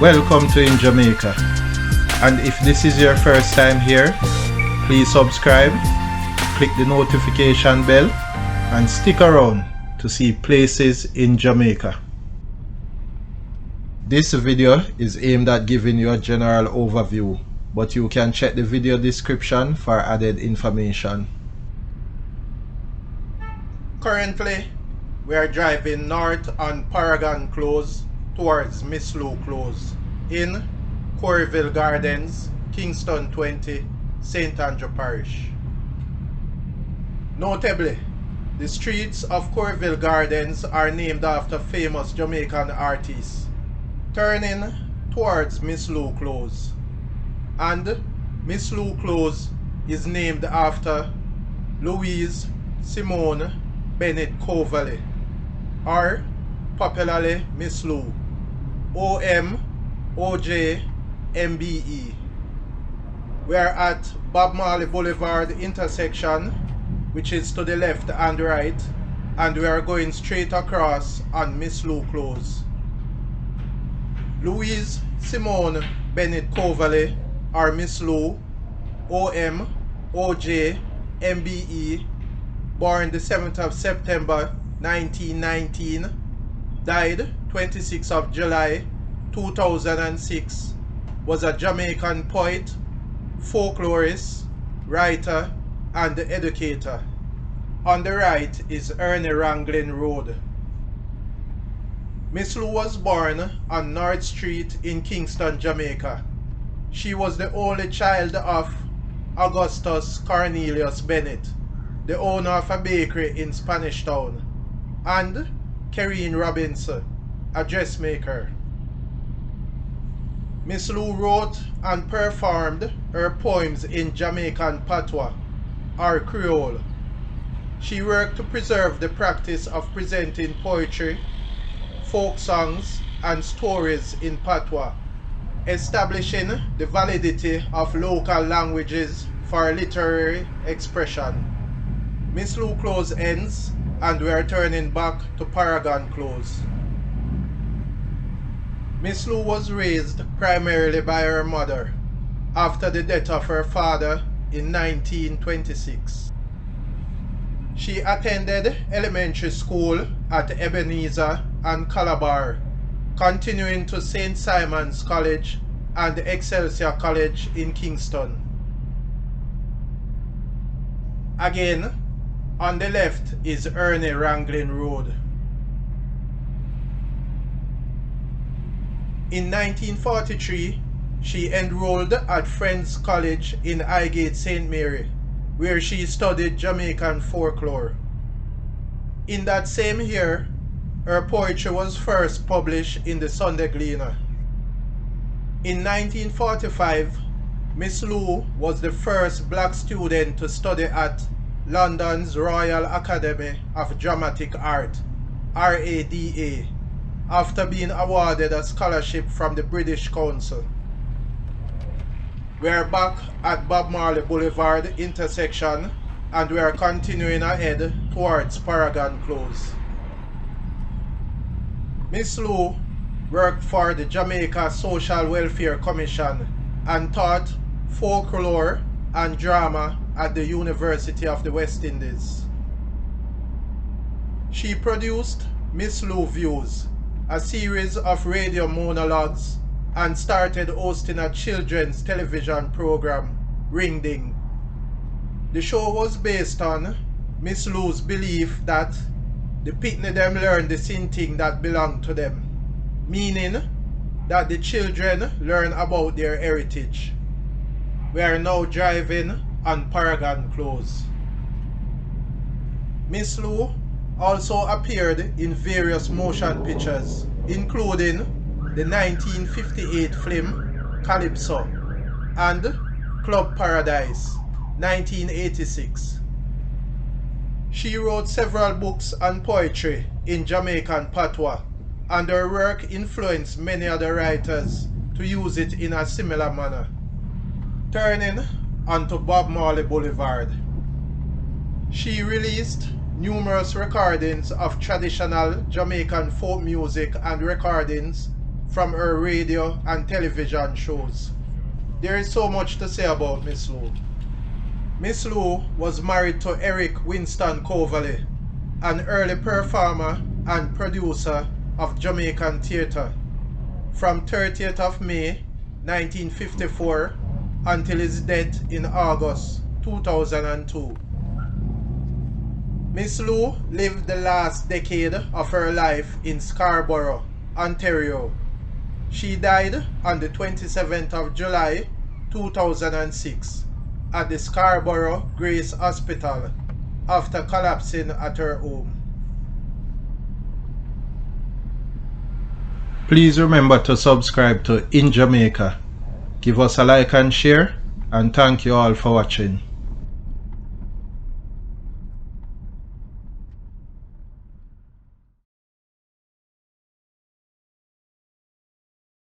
Welcome to InJamaica, and if this is your first time here, please subscribe, click the notification bell, and stick around to see places in Jamaica. This video is aimed at giving you a general overview, but you can check the video description for added information. Currently, we are driving north on Paragon Close towards Miss Lou Close in Cooreville Gardens, Kingston 20, St. Andrew Parish. Notably, the streets of Cooreville Gardens are named after famous Jamaican artists. Turning towards Miss Lou Close, and Miss Lou Close is named after Louise Simone Bennett-Coverley, or popularly Miss Lou, OM, OJ, MBE. We are at Marley Boulevard intersection, which is to the left and right, and we are going straight across on Miss Lou Close. Louise Simone Bennett-Coverley, or Miss Lou, OM, OJ, MBE, born the 7th of September 1919, died 26th of July 2006, was a Jamaican poet, folklorist, writer, and educator. On the right is Ernie Ranglin Road. Miss Lou was born on North Street in Kingston, Jamaica. She was the only child of Augustus Cornelius Bennett, the owner of a bakery in Spanish Town, and Kerene Robinson, a dressmaker. Miss Lou wrote and performed her poems in Jamaican Patois, or Creole. She worked to preserve the practice of presenting poetry, folk songs, and stories in Patois, establishing the validity of local languages for literary expression. Miss Lou Close ends, and we are turning back to Paragon Close. Miss Lou was raised primarily by her mother after the death of her father in 1926. She attended elementary school at Ebenezer and Calabar, continuing to St. Simon's College and Excelsior College in Kingston. Again, on the left is Ernie Ranglin Road. In 1943, she enrolled at Friends College in Highgate St. Mary, where she studied Jamaican folklore. In that same year, her poetry was first published in the Sunday Gleaner. In 1945, Miss Lou was the first black student to study at London's Royal Academy of Dramatic Art, RADA, after being awarded a scholarship from the British Council. We are back at Marley Boulevard intersection, and we are continuing ahead towards Paragon Close. Miss Lou worked for the Jamaica Social Welfare Commission and taught folklore and drama at the University of the West Indies. She produced Miss Lou Views, a series of radio monologues, and started hosting a children's television program, Ring Ding. The show was based on Miss Lou's belief that the pitney them learn the same thing that belong to them, meaning that the children learn about their heritage. We are now driving on Paragon Close. Miss Lou also appeared in various motion pictures, including the 1958 film Calypso and Club Paradise, 1986. She wrote several books and poetry in Jamaican Patois, and her work influenced many other writers to use it in a similar manner. Turning onto Marley Boulevard, she released numerous recordings of traditional Jamaican folk music and recordings from her radio and television shows. There is so much to say about Miss Lou. Miss Lou was married to Eric Winston Coverley, an early performer and producer of Jamaican theatre, from 30th of May 1954 until his death in August 2002. Miss Lou lived the last decade of her life in Scarborough, Ontario. She died on the 27th of July 2006 at the Scarborough Grace Hospital after collapsing at her home. Please remember to subscribe to InJamaica. Give us a like and share, and thank you all for watching.